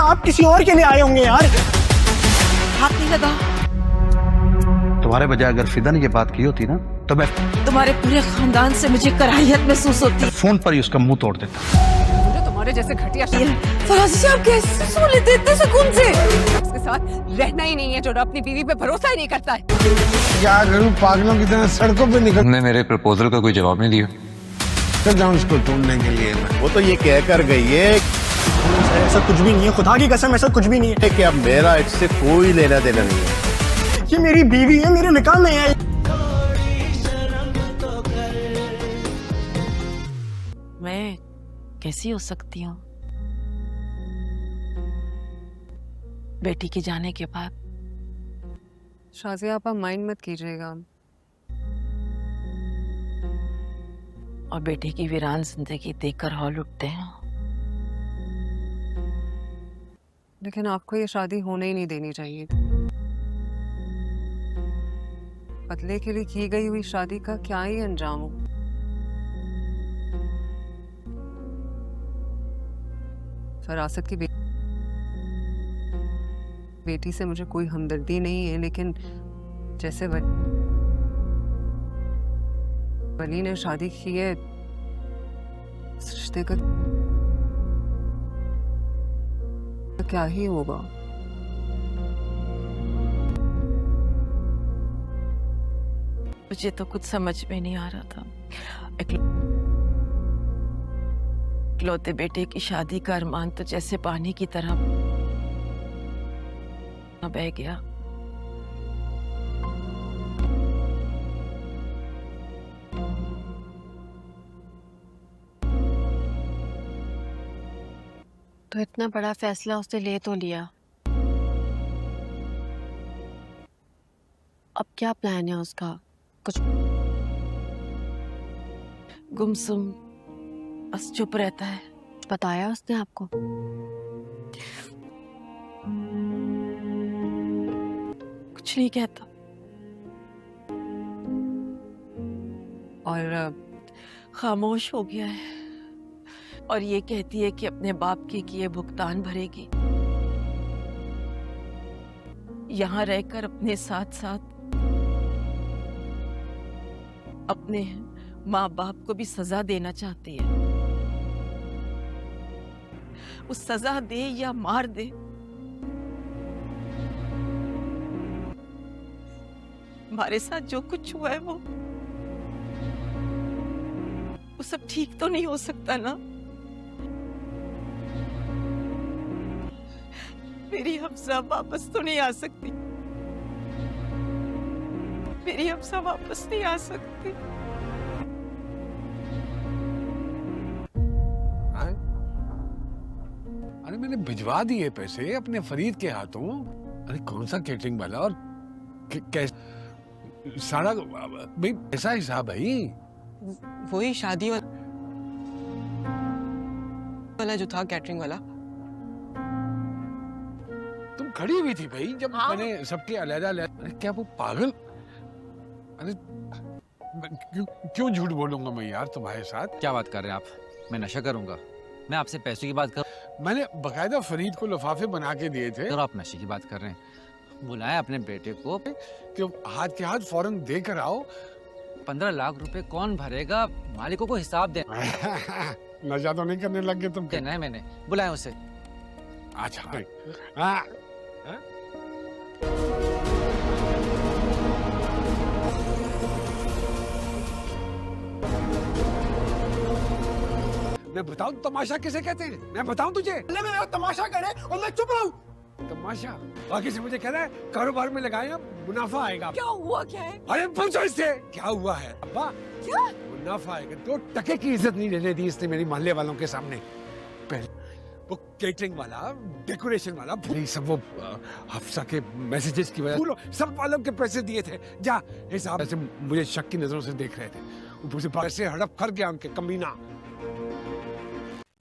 आप किसी और के लिए आए होंगे यार। हाथ नहीं लगा। तुम्हारे बजाय अगर फिदा ने ये बात की होती ना तो मैं तुम्हारे पूरे खानदान से मुझे कराहियत महसूस होती है। फोन पर ही उसका मुंह तोड़ देता। मुझे तुम्हारे जैसे घटिया फराजी जी, आप कैसे सो लेते इतने सुकून से? उसके साथ रहना ही नहीं है जो अपनी बीवी पे भरोसा ही नहीं करता है। क्या करूं, पागलों की तरह सड़कों पे निकल। तुमने मेरे प्रपोजल का कोई जवाब नहीं दिया। चल जाऊं उसको ढूंढने के लिए मैं। वो तो ये कह कर गई है ऐसा कुछ भी नहीं है, खुदा की कसम ऐसा कुछ भी नहीं है। कि अब मेरा इससे कोई लेना देना नहीं है। ये मेरी बीवी है, मेरे निकाह में है। मैं कैसी हो सकती हूँ बेटी के जाने के बाद? शाजिया आप माइंड मत कीजिएगा। और बेटे की वीरान जिंदगी देखकर हौल उठते हैं। लेकिन आपको ये शादी होने ही नहीं देनी चाहिए। बदले के लिए की गई हुई शादी का क्या ही अंजाम हो। फरासत की बेटी से मुझे कोई हमदर्दी नहीं है, लेकिन जैसे वली ने शादी की है, इस रिश्ते का क्या ही होगा। मुझे तो कुछ समझ में नहीं आ रहा था। इकलौते बेटे की शादी का अरमान तो जैसे पानी की तरह बह गया। तो इतना बड़ा फैसला उसने ले तो लिया, अब क्या प्लान है उसका? कुछ गुमसुम बस चुप रहता है। बताया उसने आपको? कुछ नहीं कहता। और खामोश हो गया है और ये कहती है कि अपने बाप के किए भुगतान भरेगी। यहाँ रहकर अपने साथ साथ अपने माँ बाप को भी सजा देना चाहती है। वो सजा दे या मार दे, हमारे साथ जो कुछ हुआ है वो सब ठीक तो नहीं हो सकता ना? मेरी हफ्सा वापस तो नहीं आ सकती। मेरी हफ्सा वापस नहीं आ सकती। अरे मैंने भिजवा दिए पैसे अपने फरीद के हाथों। अरे कौन सा केटरिंग वाला और सारा भाई ऐसा हिसाब भाई। वही शादी वाला जो था कैटरिंग वाला। तुम खड़ी हुई थी भाई जब मैंने सबके अलग। अरे क्या वो पागल? अरे क्यों झूठ बोलूंगा मैं यार तुम्हारे साथ? क्या बात कर रहे हैं आप? मैं नशा करूंगा? मैं आपसे पैसों की बात कर। मैंने बकायदा फरीद को लिफाफे बना के दिए थे। तो आप नशे की बात कर रहे हैं? बुलाया अपने बेटे को कि हाथ के हाथ फौरन दे कर आओ। 15 लाख रुपए कौन भरेगा? मालिकों को हिसाब दे। नशा तो नहीं करने लग गए तुम? देना है मैंने, बुलाया उसे। अच्छा हाँ। मैं बताऊं तमाशा किसे कहते हैं? मैं बताऊं तुझे? मैं तमाशा करे और मैं चुप रहूं? तमाशा बाकी से मुझे कहना है कारोबार में लगाए मुनाफा आएगा। क्या हुआ क्या है? अरे पूछो इससे क्या हुआ है। अब्बा क्या मुनाफा आएगा? 2 टके की इज्जत नहीं रहने दी इसने मेरी मोहल्ले वालों के सामने। पहले वो केटरिंग वाला, डेकोरेशन वाला, ये सब वो हफ्सा के मैसेजेस की वजह सब वालों के पैसे दिए थे। जा हिसाब से मुझे शक की नजरों से देख रहे थे। ऊपर से पैसे हड़प कर गया उनके कमीना।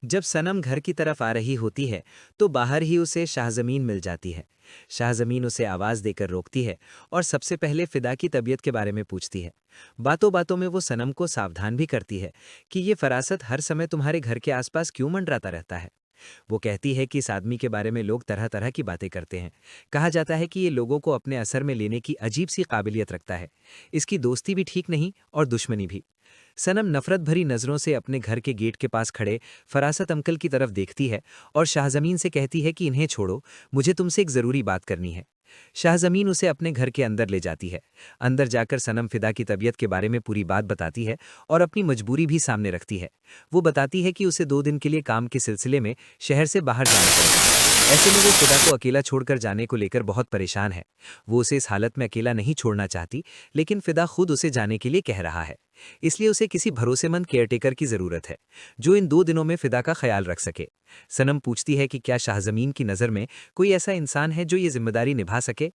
जब सनम घर की तरफ आ रही होती है तो बाहर ही उसे शाहजमीन मिल जाती है। शाहजमीन उसे आवाज़ देकर रोकती है और सबसे पहले फिदा की तबीयत के बारे में पूछती है। बातों बातों में वो सनम को सावधान भी करती है कि ये फरासत हर समय तुम्हारे घर के आसपास क्यों मंडराता रहता है। वो कहती है कि इस आदमी के बारे में लोग तरह तरह की बातें करते हैं। कहा जाता है कि ये लोगों को अपने असर में लेने की अजीब सी काबिलियत रखता है। इसकी दोस्ती भी ठीक नहीं और दुश्मनी भी। सनम नफरत भरी नज़रों से अपने घर के गेट के पास खड़े फरासत अंकल की तरफ देखती है और शाहजमीन से कहती है कि इन्हें छोड़ो, मुझे तुमसे एक ज़रूरी बात करनी है। शाहजमीन उसे अपने घर के अंदर ले जाती है। अंदर जाकर सनम फिदा की तबीयत के बारे में पूरी बात बताती है और अपनी मजबूरी भी सामने रखती है। वो बताती है कि उसे 2 दिन के लिए काम के सिलसिले में शहर से बाहर जाना है। ऐसे में वो फिदा को अकेला छोड़कर जाने को लेकर बहुत परेशान है। वो उसे इस हालत में अकेला नहीं छोड़ना चाहती, लेकिन फिदा खुद उसे जाने के लिए कह रहा है। इसलिए उसे किसी भरोसेमंद केयरटेकर की जरूरत है जो इन 2 दिनों में फिदा का ख्याल रख सके। सनम पूछती है कि क्या शाहजमीन की नज़र में कोई ऐसा इंसान है जो ये जिम्मेदारी निभा सके।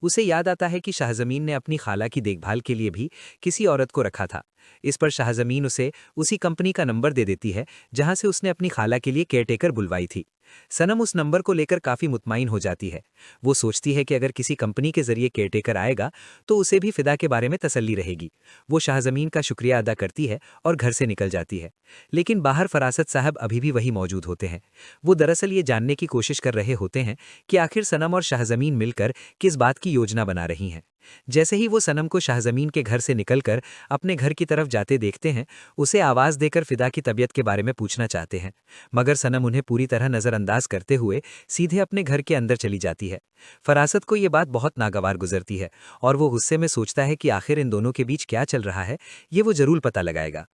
उसे याद आता है कि शाहजमीन ने अपनी खाला की देखभाल के लिए भी किसी औरत को रखा था। इस पर शाहजमीन उसे उसी कंपनी का नंबर दे देती है जहां से उसने अपनी खाला के लिए केयरटेकर बुलवाई थी। सनम उस नंबर को लेकर काफ़ी मुतमाइन हो जाती है। वो सोचती है कि अगर किसी कंपनी के जरिए केयरटेकर आएगा तो उसे भी फिदा के बारे में तसल्ली रहेगी। वो शाहजमीन का शुक्रिया अदा करती है और घर से निकल जाती है। लेकिन बाहर फरासत साहब अभी भी वही मौजूद होते हैं। वो दरअसल ये जानने की कोशिश कर रहे होते हैं कि आखिर सनम और शाहजमीन मिलकर किस बात की योजना बना रही हैं। जैसे ही वो सनम को शाहजमीन के घर से निकलकर अपने घर की तरफ जाते देखते हैं, उसे आवाज़ देकर फिदा की तबीयत के बारे में पूछना चाहते हैं, मगर सनम उन्हें पूरी तरह नज़रअंदाज करते हुए सीधे अपने घर के अंदर चली जाती है। फरासत को ये बात बहुत नागवार गुजरती है और वो गुस्से में सोचता है कि आखिर इन दोनों के बीच क्या चल रहा है, ये वो जरूर पता लगाएगा।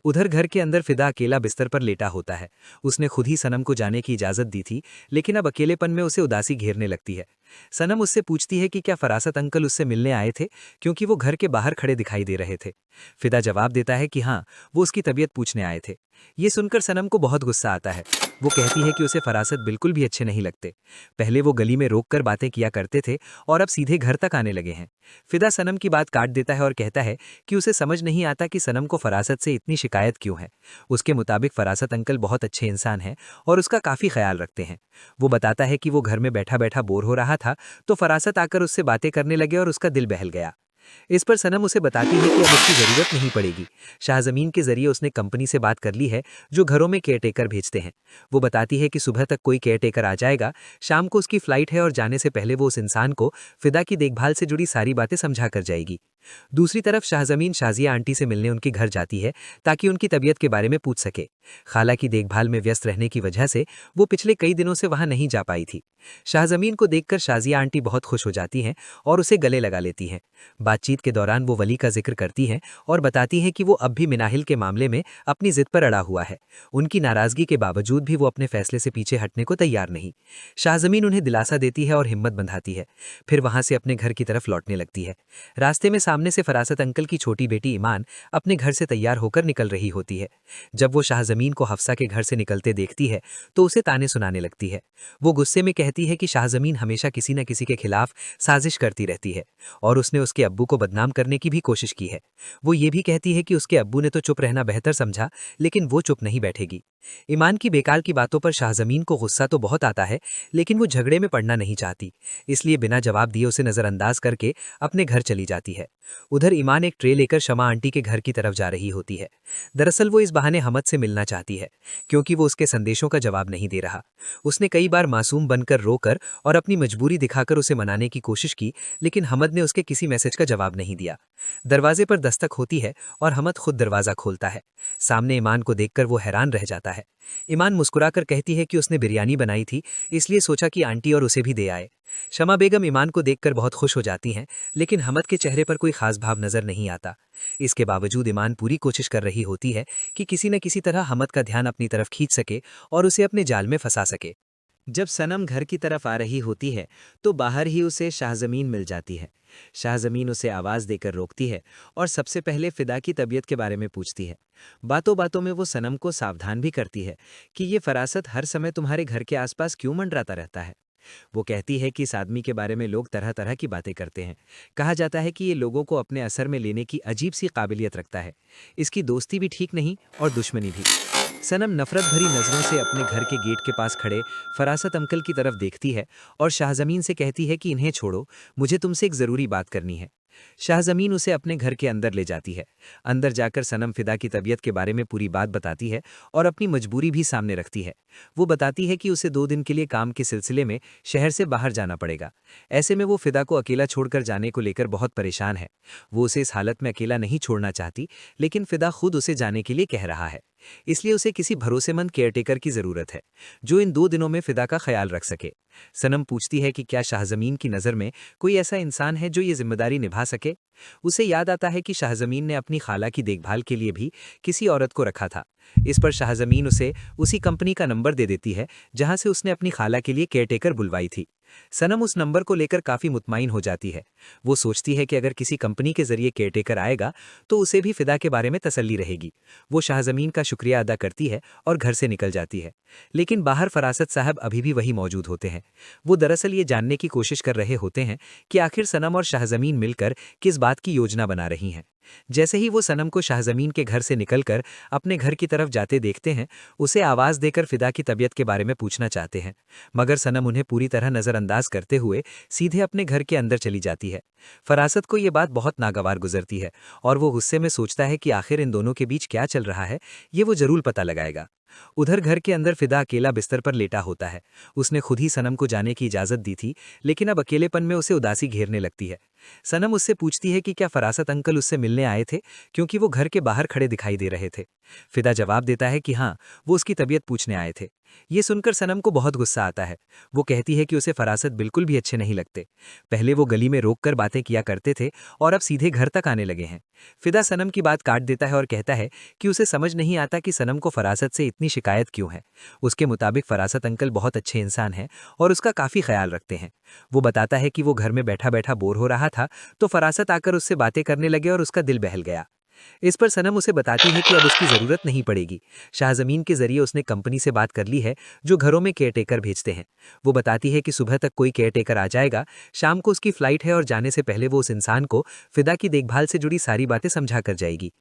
उधर घर के अंदर फिदा अकेला बिस्तर पर लेटा होता है। उसने खुद ही सनम को जाने की इजाज़त दी थी, लेकिन अब अकेलेपन में उसे उदासी घेरने लगती है। सनम उससे पूछती है कि क्या फरासत अंकल उससे मिलने आए थे, क्योंकि वो घर के बाहर खड़े दिखाई दे रहे थे। फिदा जवाब देता है कि हाँ, वो उसकी तबीयत पूछने आए थे। ये सुनकर सनम को बहुत गुस्सा आता है। वो कहती है कि उसे फरासत बिल्कुल भी अच्छे नहीं लगते। पहले वो गली में रोककर बातें किया करते थे और अब सीधे घर तक आने लगे हैं। फिदा सनम की बात काट देता है और कहता है कि उसे समझ नहीं आता कि सनम को फरासत से इतनी शिकायत क्यों है। उसके मुताबिक फरासत अंकल बहुत अच्छे इंसान हैं और उसका काफ़ी ख्याल रखते हैं। वो बताता है कि वो घर में बैठा बैठा बोर हो रहा था तो फरासत आकर उससे बातें करने लगे और उसका दिल बहल गया। इस पर सनम उसे बताती है कि अब उसकी ज़रूरत नहीं पड़ेगी। शाहजमीन के जरिए उसने कंपनी से बात कर ली है जो घरों में केयरटेकर भेजते हैं। वो बताती है कि सुबह तक कोई केयरटेकर आ जाएगा, शाम को उसकी फ़्लाइट है और जाने से पहले वो उस इंसान को फिदा की देखभाल से जुड़ी सारी बातें समझा कर जाएगी। दूसरी तरफ शाहजमीन शाजिया आंटी से मिलने उनके घर जाती है ताकि उनकी तबीयत के बारे में पूछ सके। खाला की देखभाल में व्यस्त रहने की वजह से वो पिछले कई दिनों से वहां नहीं जा पाई थी। शाहजमीन को देखकर शाजिया आंटी बहुत खुश हो जाती हैं और उसे गले लगा लेती हैं। बातचीत के दौरान वो वली का जिक्र करती हैं और बताती हैं कि वो अब भी मिनाहिल के मामले में अपनी जिद पर अड़ा हुआ है। उनकी नाराजगी के बावजूद भी वो अपने फैसले से पीछे हटने को तैयार नहीं। शाहजमीन उन्हें दिलासा देती है और हिम्मत बंधाती है। फिर वहां से अपने घर की तरफ लौटने लगती है। रास्ते में सामने से फरासत अंकल की छोटी बेटी ईमान अपने घर से तैयार होकर निकल रही होती है। जब वो शाहजमीन को हफ्सा के घर से निकलते देखती है तो उसे ताने सुनाने लगती है। वो गुस्से में कहती है कि शाहजमीन हमेशा किसी न किसी के खिलाफ साजिश करती रहती है और उसने उसके अब्बू को बदनाम करने की भी कोशिश की है। वो ये भी कहती है कि उसके अब्बू ने तो चुप रहना बेहतर समझा, लेकिन वो चुप नहीं बैठेगी। ईमान की बेकार की बातों पर शाहजमीन को गुस्सा तो बहुत आता है, लेकिन वो झगड़े में पड़ना नहीं चाहती, इसलिए बिना जवाब दिए उसे नजरअंदाज करके अपने घर चली जाती है। उधर ईमान एक ट्रे लेकर शमा आंटी के घर की तरफ जा रही होती है। दरअसल वो इस बहाने हमद से मिलना चाहती है, क्योंकि वो उसके संदेशों का जवाब नहीं दे रहा। उसने कई बार मासूम बनकर रोकर और अपनी मजबूरी दिखाकर उसे मनाने की कोशिश की, लेकिन हमद ने उसके किसी मैसेज का जवाब नहीं दिया। दरवाजे पर दस्तक होती है और हमद खुद दरवाजा खोलता है। सामने ईमान को देखकर वो हैरान रह जाता है। ईमान मुस्कुराकर कहती है कि उसने बिरयानी बनाई थी, इसलिए सोचा कि आंटी और उसे भी दे आए। शमा बेगम ईमान को देखकर बहुत खुश हो जाती हैं, लेकिन हमद के चेहरे पर कोई खास भाव नजर नहीं आता। इसके बावजूद ईमान पूरी कोशिश कर रही होती है कि किसी न किसी तरह हमद का ध्यान अपनी तरफ खींच सके और उसे अपने जाल में फंसा सके। जब सनम घर की तरफ आ रही होती है तो बाहर ही उसे शाहजमीन मिल जाती है। शाहजमीन उसे आवाज़ देकर रोकती है और सबसे पहले फिदा की तबीयत के बारे में पूछती है। बातों बातों में वो सनम को सावधान भी करती है कि ये फरासत हर समय तुम्हारे घर के आसपास क्यों मंडराता रहता है। वो कहती है कि इस आदमी के बारे में लोग तरह तरह की बातें करते हैं। कहा जाता है कि ये लोगों को अपने असर में लेने की अजीब सी काबिलियत रखता है। इसकी दोस्ती भी ठीक नहीं और दुश्मनी भी। सनम नफरत भरी नज़रों से अपने घर के गेट के पास खड़े फरासत अंकल की तरफ देखती है और शाहजमीन से कहती है कि इन्हें छोड़ो, मुझे तुमसे एक ज़रूरी बात करनी है। शाहजमीन उसे अपने घर के अंदर ले जाती है। अंदर जाकर सनम फिदा की तबीयत के बारे में पूरी बात बताती है और अपनी मजबूरी भी सामने रखती है। वो बताती है कि उसे 2 दिन के लिए काम के सिलसिले में शहर से बाहर जाना पड़ेगा। ऐसे में वो फिदा को अकेला छोड़कर जाने को लेकर बहुत परेशान है। वो उसे इस हालत में अकेला नहीं छोड़ना चाहती, लेकिन फिदा खुद उसे जाने के लिए कह रहा है। इसलिए उसे किसी भरोसेमंद केयरटेकर की जरूरत है जो इन 2 दिनों में फिदा का ख्याल रख सके। सनम पूछती है कि क्या शाहजमीन की नज़र में कोई ऐसा इंसान है जो ये जिम्मेदारी निभा सके। उसे याद आता है कि शाहजमीन ने अपनी खाला की देखभाल के लिए भी किसी औरत को रखा था। इस पर शाहजमीन उसे उसी कंपनी का नंबर दे देती है जहां से उसने अपनी खाला के लिए केयरटेकर बुलवाई थी। सनम उस नंबर को लेकर काफी मुतमाइन हो जाती है। वो सोचती है कि अगर किसी कंपनी के जरिए केयरटेकर आएगा तो उसे भी फिदा के बारे में तसल्ली रहेगी। वो शाहजमीन का शुक्रिया अदा करती है और घर से निकल जाती है। लेकिन बाहर फरासत साहब अभी भी वही मौजूद होते हैं। वो दरअसल ये जानने की कोशिश कर रहे होते हैं कि आखिर सनम और शाहजमीन मिलकर किस बात की योजना बना रही हैं। जैसे ही वो सनम को शाहजमीन के घर से निकलकर अपने घर की तरफ जाते देखते हैं, उसे आवाज़ देकर फिदा की तबीयत के बारे में पूछना चाहते हैं, मगर सनम उन्हें पूरी तरह नज़रअंदाज करते हुए सीधे अपने घर के अंदर चली जाती है। फरासत को ये बात बहुत नागवार गुजरती है और वो गुस्से में सोचता है कि आखिर इन दोनों के बीच क्या चल रहा है, ये वो जरूर पता लगाएगा। उधर घर के अंदर फिदा अकेला बिस्तर पर लेटा होता है। उसने खुद ही सनम को जाने की इजाज़त दी थी, लेकिन अब अकेलेपन में उसे उदासी घेरने लगती है। सनम उससे पूछती है कि क्या फरासत अंकल उससे मिलने आए थे, क्योंकि वो घर के बाहर खड़े दिखाई दे रहे थे। फिदा जवाब देता है कि हाँ, वो उसकी तबीयत पूछने आए थे। ये सुनकर सनम को बहुत गुस्सा आता है। वो कहती है कि उसे फरासत बिल्कुल भी अच्छे नहीं लगते। पहले वो गली में रोककर बातें किया करते थे और अब सीधे घर तक आने लगे हैं। फिदा सनम की बात काट देता है और कहता है कि उसे समझ नहीं आता कि सनम को फरासत से इतनी शिकायत क्यों है। उसके मुताबिक फरासत अंकल बहुत अच्छे इंसान हैं और उसका काफ़ी ख्याल रखते हैं। वो बताता है कि वो घर में बैठा बैठा बोर हो रहा था तो फरासत आकर उससे बातें करने लगे और उसका दिल बहल गया। इस पर सनम उसे बताती है कि अब उसकी ज़रूरत नहीं पड़ेगी। शाहजमीन के जरिए उसने कंपनी से बात कर ली है जो घरों में केयरटेकर भेजते हैं। वो बताती है कि सुबह तक कोई केयरटेकर आ जाएगा, शाम को उसकी फ़्लाइट है और जाने से पहले वो उस इंसान को फिदा की देखभाल से जुड़ी सारी बातें समझा कर जाएगी।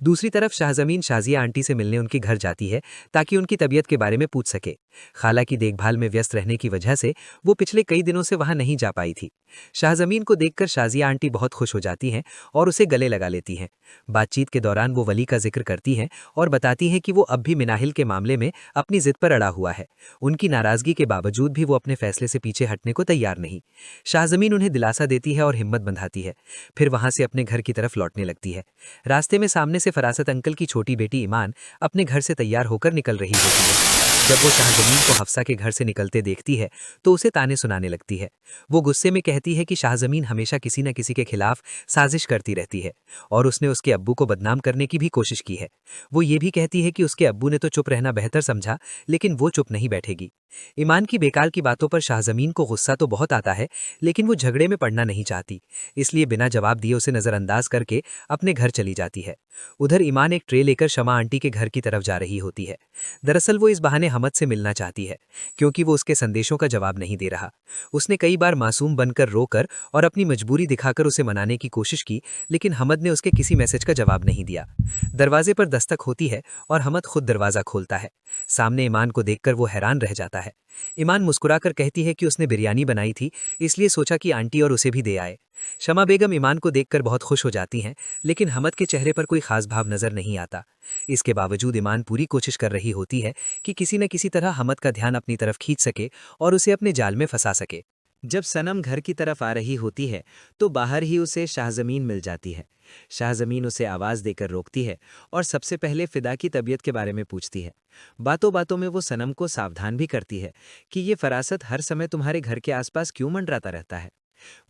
दूसरी तरफ शाहजमीन शाजिया आंटी से मिलने उनके घर जाती है ताकि उनकी तबीयत के बारे में पूछ सके। खाला की देखभाल में व्यस्त रहने की वजह से वो पिछले कई दिनों से वहां नहीं जा पाई थी। शाहजमीन को देखकर शाजिया आंटी बहुत खुश हो जाती हैं और उसे गले लगा लेती हैं। बातचीत के दौरान वो वली का जिक्र करती हैं और बताती हैं कि वो अब भी मिनाहिल के मामले में अपनी जिद पर अड़ा हुआ है। उनकी नाराजगी के बावजूद भी वो अपने फैसले से पीछे हटने को तैयार नहीं। शाहजमीन उन्हें दिलासा देती है और हिम्मत बंधाती है। फिर वहां से अपने घर की तरफ लौटने लगती है। रास्ते में सामने से फरासत अंकल की छोटी बेटी ईमान अपने घर से तैयार होकर निकल रही होती है। जब वो शाहजमीन को हफ्सा के घर से निकलते देखती है तो उसे ताने सुनाने लगती है। वो गुस्से में कहती है कि शाहजमीन हमेशा किसी न किसी के खिलाफ साजिश करती रहती है और उसने उसके अब्बू को बदनाम करने की भी कोशिश की है। वो ये भी कहती है कि उसके अब्बू ने तो चुप रहना बेहतर समझा, लेकिन वो चुप नहीं बैठेगी। ईमान की बेकार की बातों पर शाहजमीन को गुस्सा तो बहुत आता है, लेकिन वो झगड़े में पड़ना नहीं चाहती, इसलिए बिना जवाब दिए उसे नजरअंदाज करके अपने घर चली जाती है। उधर ईमान एक ट्रे लेकर शमा आंटी के घर की तरफ जा रही होती है। दरअसल वो इस बहाने हमद से मिलना चाहती है, क्योंकि वो उसके संदेशों का जवाब नहीं दे रहा। उसने कई बार मासूम बनकर रोकर और अपनी मजबूरी दिखाकर उसे मनाने की कोशिश की, लेकिन हमद ने उसके किसी मैसेज का जवाब नहीं दिया। दरवाजे पर दस्तक होती है और हमद खुद दरवाजा खोलता है। सामने ईमान को देखकर वो हैरान रह जाता है। ईमान मुस्कुराकर कहती है कि उसने बिरयानी बनाई थी, इसलिए सोचा कि आंटी और उसे भी दे आए। शमा बेगम ईमान को देखकर बहुत खुश हो जाती हैं, लेकिन हमद के चेहरे पर कोई खास भाव नजर नहीं आता। इसके बावजूद ईमान पूरी कोशिश कर रही होती है कि किसी न किसी तरह हमद का ध्यान अपनी तरफ खींच सके और उसे अपने जाल में फंसा सके। जब सनम घर की तरफ आ रही होती है तो बाहर ही उसे शाहजमीन मिल जाती है। शाहजमीन उसे आवाज़ देकर रोकती है और सबसे पहले फिदा की तबीयत के बारे में पूछती है। बातों बातों में वो सनम को सावधान भी करती है कि ये फरासत हर समय तुम्हारे घर के आसपास क्यों मंडराता रहता है।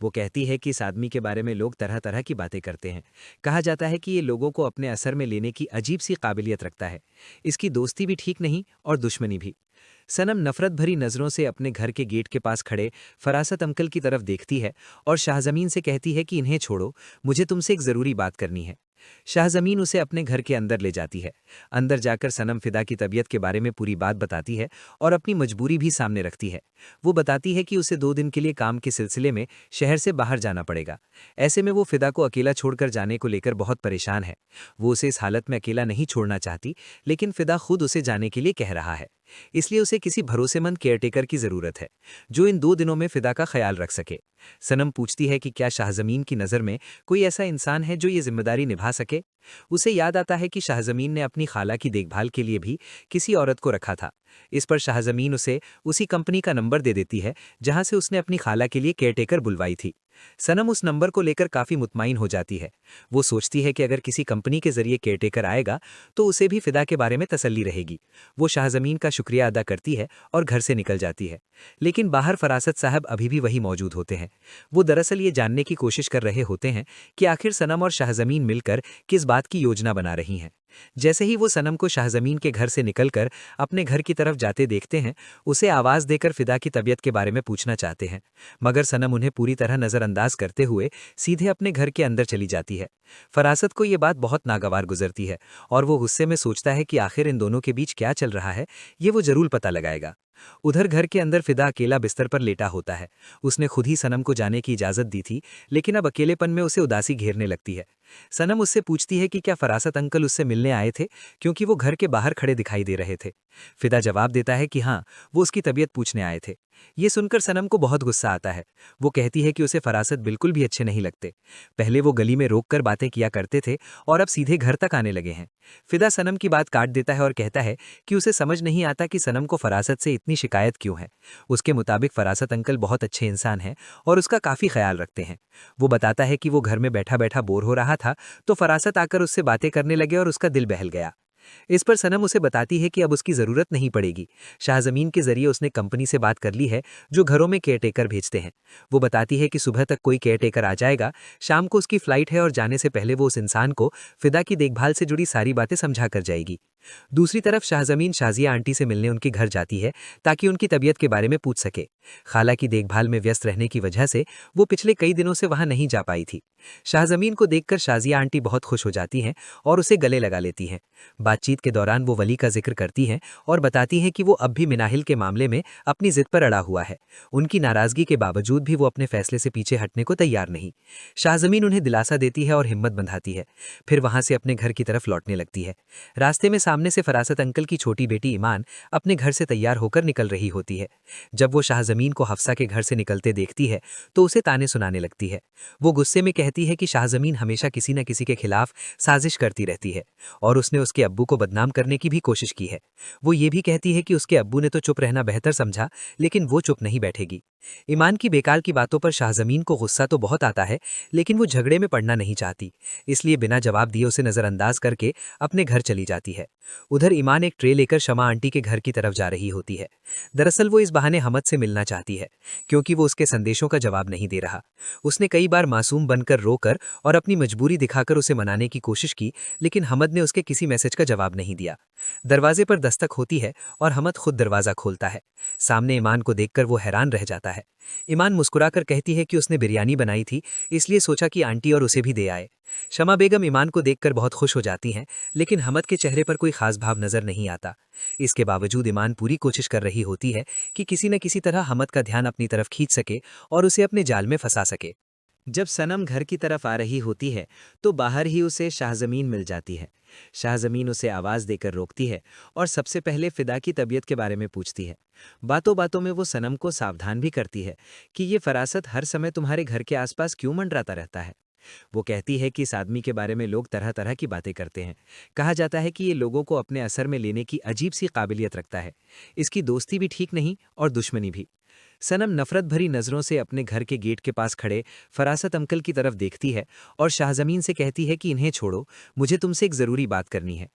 वो कहती है कि इस आदमी के बारे में लोग तरह तरह की बातें करते हैं। कहा जाता है कि ये लोगों को अपने असर में लेने की अजीब सी काबिलियत रखता है। इसकी दोस्ती भी ठीक नहीं और दुश्मनी भी। सनम नफरत भरी नज़रों से अपने घर के गेट के पास खड़े फरासत अंकल की तरफ देखती है और शाहजमीन से कहती है कि इन्हें छोड़ो, मुझे तुमसे एक ज़रूरी बात करनी है। शाहजमीन उसे अपने घर के अंदर ले जाती है। अंदर जाकर सनम फिदा की तबीयत के बारे में पूरी बात बताती है और अपनी मजबूरी भी सामने रखती है। वो बताती है कि उसे 2 दिन के लिए काम के सिलसिले में शहर से बाहर जाना पड़ेगा। ऐसे में वो फिदा को अकेला छोड़कर जाने को लेकर बहुत परेशान है। वो उसे इस हालत में अकेला नहीं छोड़ना चाहती, लेकिन फिदा खुद उसे जाने के लिए कह रहा है। इसलिए उसे किसी भरोसेमंद केयरटेकर की ज़रूरत है जो इन 2 दिनों में फिदा का ख्याल रख सके। सनम पूछती है कि क्या शाहजमीन की नज़र में कोई ऐसा इंसान है जो ये जिम्मेदारी निभा सके। उसे याद आता है कि शाहजमीन ने अपनी खाला की देखभाल के लिए भी किसी औरत को रखा था। इस पर शाहजमीन उसे उसी कंपनी का नंबर दे देती है जहां से उसने अपनी खाला के लिए केयरटेकर बुलवाई थी। सनम उस नंबर को लेकर काफ़ी मुतमाइन हो जाती है। वो सोचती है कि अगर किसी कंपनी के जरिए केयरटेकर आएगा तो उसे भी फिदा के बारे में तसल्ली रहेगी। वो शाहजमीन का शुक्रिया अदा करती है और घर से निकल जाती है। लेकिन बाहर फरासत साहब अभी भी वही मौजूद होते हैं। वो दरअसल ये जानने की कोशिश कर रहे होते हैं कि आखिर सनम और शाहजमीन मिलकर किस बात की योजना बना रही हैं। जैसे ही वो सनम को शाहजमीन के घर से निकलकर अपने घर की तरफ जाते देखते हैं, उसे आवाज़ देकर फिदा की तबीयत के बारे में पूछना चाहते हैं, मगर सनम उन्हें पूरी तरह नज़रअंदाज करते हुए सीधे अपने घर के अंदर चली जाती है। फरासत को ये बात बहुत नागवार गुजरती है और वो गुस्से में सोचता है कि आखिर इन दोनों के बीच क्या चल रहा है, ये वो जरूर पता लगाएगा। उधर घर के अंदर फिदा अकेला बिस्तर पर लेटा होता है। उसने खुद ही सनम को जाने की इजाज़त दी थी, लेकिन अब अकेलेपन में उसे उदासी घेरने लगती है। सनम उससे पूछती है कि क्या फरासत अंकल उससे मिलने आए थे, क्योंकि वो घर के बाहर खड़े दिखाई दे रहे थे। फिदा जवाब देता है कि हाँ, वो उसकी तबीयत पूछने आए थे। ये सुनकर सनम को बहुत गुस्सा आता है। वो कहती है कि उसे फरासत बिल्कुल भी अच्छे नहीं लगते। पहले वो गली में रोककर बातें किया करते थे और अब सीधे घर तक आने लगे हैं। फिदा सनम की बात काट देता है और कहता है कि उसे समझ नहीं आता कि सनम को फरासत से इतनी शिकायत क्यों है। उसके मुताबिक फरासत अंकल बहुत अच्छे इंसान हैं और उसका काफ़ी ख्याल रखते हैं। वो बताता है कि वो घर में बैठा बैठा बोर हो रहा था तो फरासत आकर उससे बातें करने लगे और उसका दिल बहल गया। इस पर सनम उसे बताती है कि अब उसकी ज़रूरत नहीं पड़ेगी। शाहजमीन के जरिए उसने कंपनी से बात कर ली है जो घरों में केयरटेकर भेजते हैं। वो बताती है कि सुबह तक कोई केयरटेकर आ जाएगा, शाम को उसकी फ़्लाइट है और जाने से पहले वो उस इंसान को फिदा की देखभाल से जुड़ी सारी बातें समझा कर जाएगी। दूसरी तरफ शाहजमीन शाजिया आंटी से मिलने उनके घर जाती है ताकि उनकी तबीयत के बारे में पूछ सके। खाला की देखभाल में व्यस्त रहने की वजह से वो पिछले कई दिनों से वहां नहीं जा पाई थी। शाहजमीन को देखकर शाजिया आंटी बहुत खुश हो जाती हैं और उसे गले लगा लेती हैं। बातचीत के दौरान वो वली का जिक्र करती हैं और बताती हैं कि वो अब भी मिनाहिल के मामले में अपनी जिद पर अड़ा हुआ है। उनकी नाराजगी के बावजूद भी वो अपने फैसले से पीछे हटने को तैयार नहीं। शाहजमीन उन्हें दिलासा देती है और हिम्मत बंधाती है। फिर वहां से अपने घर की तरफ लौटने लगती है। रास्ते में सामने से फरासत अंकल की छोटी बेटी ईमान अपने घर से तैयार होकर निकल रही होती है। जब वो शाहजमीन को हफ्सा के घर से निकलते देखती है तो उसे ताने सुनाने लगती है। वो गुस्से में कहती है कि शाहजमीन हमेशा किसी न किसी के खिलाफ साजिश करती रहती है और उसने उसके अब्बू को बदनाम करने की भी कोशिश की है। वो ये भी कहती है कि उसके अब्बू ने तो चुप रहना बेहतर समझा, लेकिन वो चुप नहीं बैठेगी। ईमान की बेकार की बातों पर शाहजमीन को गुस्सा तो बहुत आता है, लेकिन वो झगड़े में पड़ना नहीं चाहती, इसलिए बिना जवाब दिए उसे नजरअंदाज करके अपने घर चली जाती है। उधर ईमान एक ट्रे लेकर शमा आंटी के घर की तरफ जा रही होती है। दरअसल वो इस बहाने हमद से मिलना चाहती है, क्योंकि वो उसके संदेशों का जवाब नहीं दे रहा। उसने कई बार मासूम बनकर रोकर और अपनी मजबूरी दिखाकर उसे मनाने की कोशिश की, लेकिन हमद ने उसके किसी मैसेज का जवाब नहीं दिया। दरवाजे पर दस्तक होती है और हमद खुद दरवाजा खोलता है। सामने ईमान को देखकर वो हैरान रह जाता है। ईमान मुस्कुराकर कहती है कि उसने बिरयानी बनाई थी, इसलिए सोचा कि आंटी और उसे भी दे आए। शमा बेगम ईमान को देखकर बहुत खुश हो जाती हैं, लेकिन हमद के चेहरे पर कोई खास भाव नजर नहीं आता। इसके बावजूद ईमान पूरी कोशिश कर रही होती है कि किसी न किसी तरह हमद का ध्यान अपनी तरफ खींच सके और उसे अपने जाल में फंसा सके। जब सनम घर की तरफ आ रही होती है तो बाहर ही उसे शाहजमीन मिल जाती है। शाहजमीन उसे आवाज़ देकर रोकती है और सबसे पहले फिदा की तबीयत के बारे में पूछती है। बातों बातों में वो सनम को सावधान भी करती है कि ये फरासत हर समय तुम्हारे घर के आसपास क्यों मंडराता रहता है। वो कहती है कि इस आदमी के बारे में लोग तरह तरह की बातें करते हैं। कहा जाता है कि ये लोगों को अपने असर में लेने की अजीब सी काबिलियत रखता है। इसकी दोस्ती भी ठीक नहीं और दुश्मनी भी। सनम नफरत भरी नज़रों से अपने घर के गेट के पास खड़े फरासत अंकल की तरफ देखती है और शाहजमीन से कहती है कि इन्हें छोड़ो, मुझे तुमसे एक ज़रूरी बात करनी है।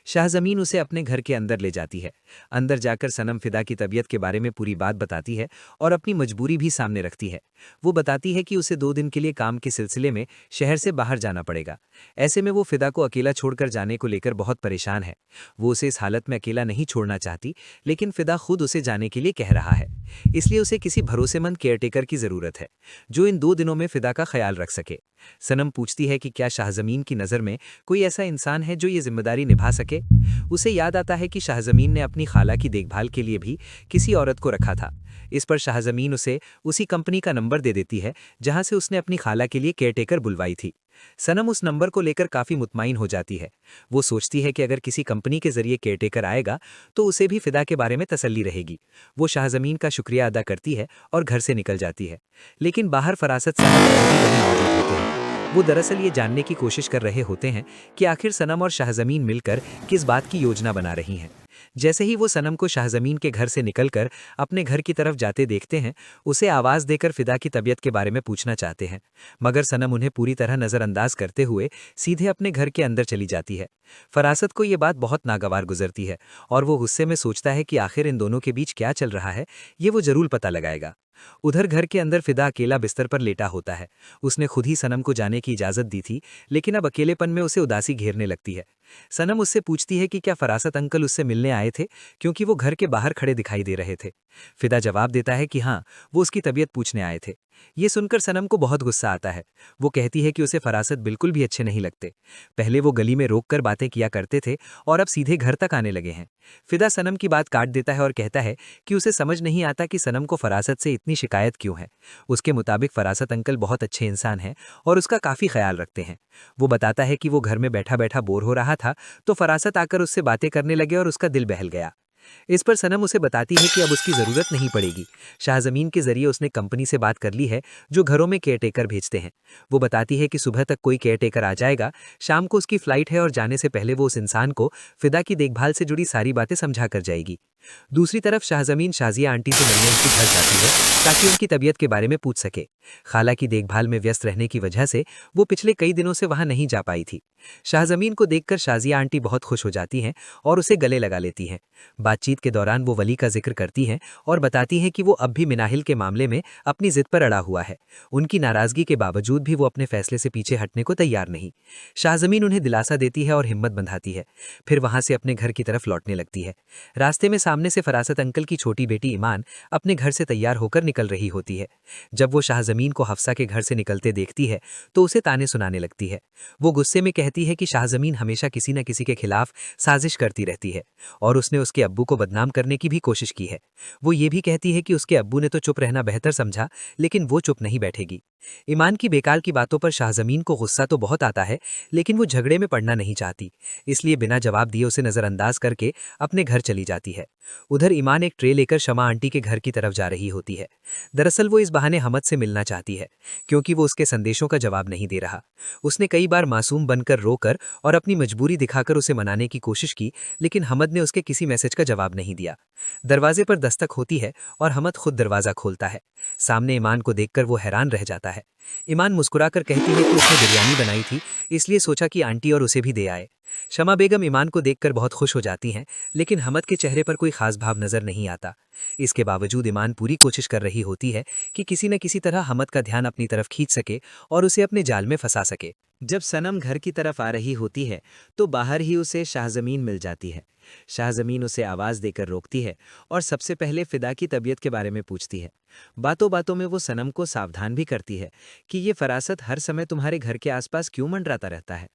शाहजमीन उसे अपने घर के अंदर ले जाती है। अंदर जाकर सनम फिदा की तबीयत के बारे में पूरी बात बताती है और अपनी मजबूरी भी सामने रखती है। वो बताती है कि उसे 2 दिन के लिए काम के सिलसिले में शहर से बाहर जाना पड़ेगा। ऐसे में वो फिदा को अकेला छोड़कर जाने को लेकर बहुत परेशान है। वो उसे इस हालत में अकेला नहीं छोड़ना चाहती, लेकिन फिदा खुद उसे जाने के लिए कह रहा है। इसलिए उसे किसी भरोसेमंद केयरटेकर की ज़रूरत है जो इन 2 दिनों में फिदा का ख्याल रख सके। सनम पूछती है कि क्या शाहजमीन की नज़र में कोई ऐसा इंसान है जो ये जिम्मेदारी निभा सके। उसे याद आता है कि शाहजमीन ने अपनी खाला की देखभाल के लिए भी किसी औरत को रखा था। इस पर शाहजमीन उसे उसी कंपनी का नंबर दे देती है जहां से उसने अपनी खाला के लिए केयरटेकर बुलवाई थी। सनम उस नंबर को लेकर काफी मुतमाइन हो जाती है। वो सोचती है कि अगर किसी कंपनी के जरिए केयरटेकर आएगा तो उसे भी फिदा के बारे में तसल्ली रहेगी। वो शाहजमीन का शुक्रिया अदा करती है और घर से निकल जाती है। लेकिन बाहर फरासत साहब भी वहीं मौजूद होते हैं। वो दरअसल ये जानने की कोशिश कर रहे होते हैं कि आखिर सनम और शाहजमीन मिलकर किस बात की योजना बना रही हैं। जैसे ही वो सनम को शाहजमीन के घर से निकलकर अपने घर की तरफ जाते देखते हैं, उसे आवाज़ देकर फिदा की तबीयत के बारे में पूछना चाहते हैं, मगर सनम उन्हें पूरी तरह नज़रअंदाज करते हुए सीधे अपने घर के अंदर चली जाती है। फरासत को ये बात बहुत नागवार गुजरती है और वो गुस्से में सोचता है कि आखिर इन दोनों के बीच क्या चल रहा है, ये वो जरूर पता लगाएगा। उधर घर के अंदर फिदा अकेला बिस्तर पर लेटा होता है। उसने खुद ही सनम को जाने की इजाज़त दी थी, लेकिन अब अकेलेपन में उसे उदासी घेरने लगती है। सनम उससे पूछती है कि क्या फरासत अंकल उससे मिलने आए थे, क्योंकि वो घर के बाहर खड़े दिखाई दे रहे थे। फिदा जवाब देता है कि हाँ, वो उसकी तबीयत पूछने आए थे। ये सुनकर सनम को बहुत गुस्सा आता है। वो कहती है कि उसे फरासत बिल्कुल भी अच्छे नहीं लगते। पहले वो गली में रोककर बातें किया करते थे और अब सीधे घर तक आने लगे हैं। फिदा सनम की बात काट देता है और कहता है कि उसे समझ नहीं आता कि सनम को फरासत से इतनी शिकायत क्यों है। उसके मुताबिक फरासत अंकल बहुत अच्छे इंसान हैं और उसका काफ़ी ख्याल रखते हैं। वो बताता है कि वो घर में बैठा बैठा बोर हो रहा था तो फरासत आकर उससे बातें करने लगे और उसका दिल बहल गया। इस पर सनम उसे बताती है कि अब उसकी ज़रूरत नहीं पड़ेगी। शाहजमीन के जरिए उसने कंपनी से बात कर ली है जो घरों में केयरटेकर भेजते हैं। वो बताती है कि सुबह तक कोई केयरटेकर आ जाएगा, शाम को उसकी फ़्लाइट है और जाने से पहले वो उस इंसान को फिदा की देखभाल से जुड़ी सारी बातें समझा कर जाएगी। दूसरी तरफ शाहजमीन शाजिया आंटी से मिलने उसके घर जाती है ताकि उनकी तबीयत के बारे में पूछ सके। खाला की देखभाल में व्यस्त रहने की वजह से वो पिछले कई दिनों से वहां नहीं जा पाई थी। शाहजमीन को देखकर शाजिया आंटी बहुत खुश हो जाती हैं और उसे गले लगा लेती हैं। बातचीत के दौरान वो वली का जिक्र करती हैं और बताती हैं कि वो अब भी मिनाहिल के मामले में अपनी जिद पर अड़ा हुआ है। उनकी नाराजगी के बावजूद भी वो अपने फैसले से पीछे हटने को तैयार नहीं। शाहजमीन उन्हें दिलासा देती है और हिम्मत बंधाती है। फिर वहां से अपने घर की तरफ लौटने लगती है। रास्ते में सामने से फरासत अंकल की छोटी बेटी ईमान अपने घर से तैयार होकर निकल रही होती है। जब वो शाहजमीन को हफ्सा के घर से निकलते देखती है तो उसे ताने सुनाने लगती है। वो गुस्से में कहती है कि शाहजमीन हमेशा किसी न किसी के खिलाफ साजिश करती रहती है और उसने उसके अब्बू को बदनाम करने की भी कोशिश की है। वो ये भी कहती है कि उसके अब्बू ने तो चुप रहना बेहतर समझा, लेकिन वो चुप नहीं बैठेगी। ईमान की बेकार की बातों पर शाहजमीन को गुस्सा तो बहुत आता है, लेकिन वो झगड़े में पड़ना नहीं चाहती, इसलिए बिना जवाब दिए उसे नजरअंदाज करके अपने घर चली जाती है। उधर ईमान एक ट्रे लेकर शमा आंटी के घर की तरफ जा रही होती है। दरअसल वो इस बहाने हमद से मिलना चाहती है, क्योंकि वो उसके संदेशों का जवाब नहीं दे रहा। उसने कई बार मासूम बनकर रोकर और अपनी मजबूरी दिखाकर उसे मनाने की कोशिश की, लेकिन हमद ने उसके किसी मैसेज का जवाब नहीं दिया। दरवाजे पर दस्तक होती है और हमद खुद दरवाजा खोलता है। सामने ईमान को देखकर वो हैरान रह जाता है। ईमान मुस्कुराकर कहती है कि उसने बिरयानी बनाई थी, इसलिए सोचा कि आंटी और उसे भी दे आए। शमा बेगम ईमान को देखकर बहुत खुश हो जाती हैं, लेकिन हमद के चेहरे पर कोई खास भाव नजर नहीं आता। इसके बावजूद ईमान पूरी कोशिश कर रही होती है कि किसी न किसी तरह हमद का ध्यान अपनी तरफ खींच सके और उसे अपने जाल में फंसा सके। जब सनम घर की तरफ आ रही होती है तो बाहर ही उसे शाहजमीन मिल जाती है। शाहजमीन उसे आवाज़ देकर रोकती है और सबसे पहले फिदा की तबीयत के बारे में पूछती है। बातों बातों में वो सनम को सावधान भी करती है कि ये फरासत हर समय तुम्हारे घर के आसपास क्यों मंडराता रहता है।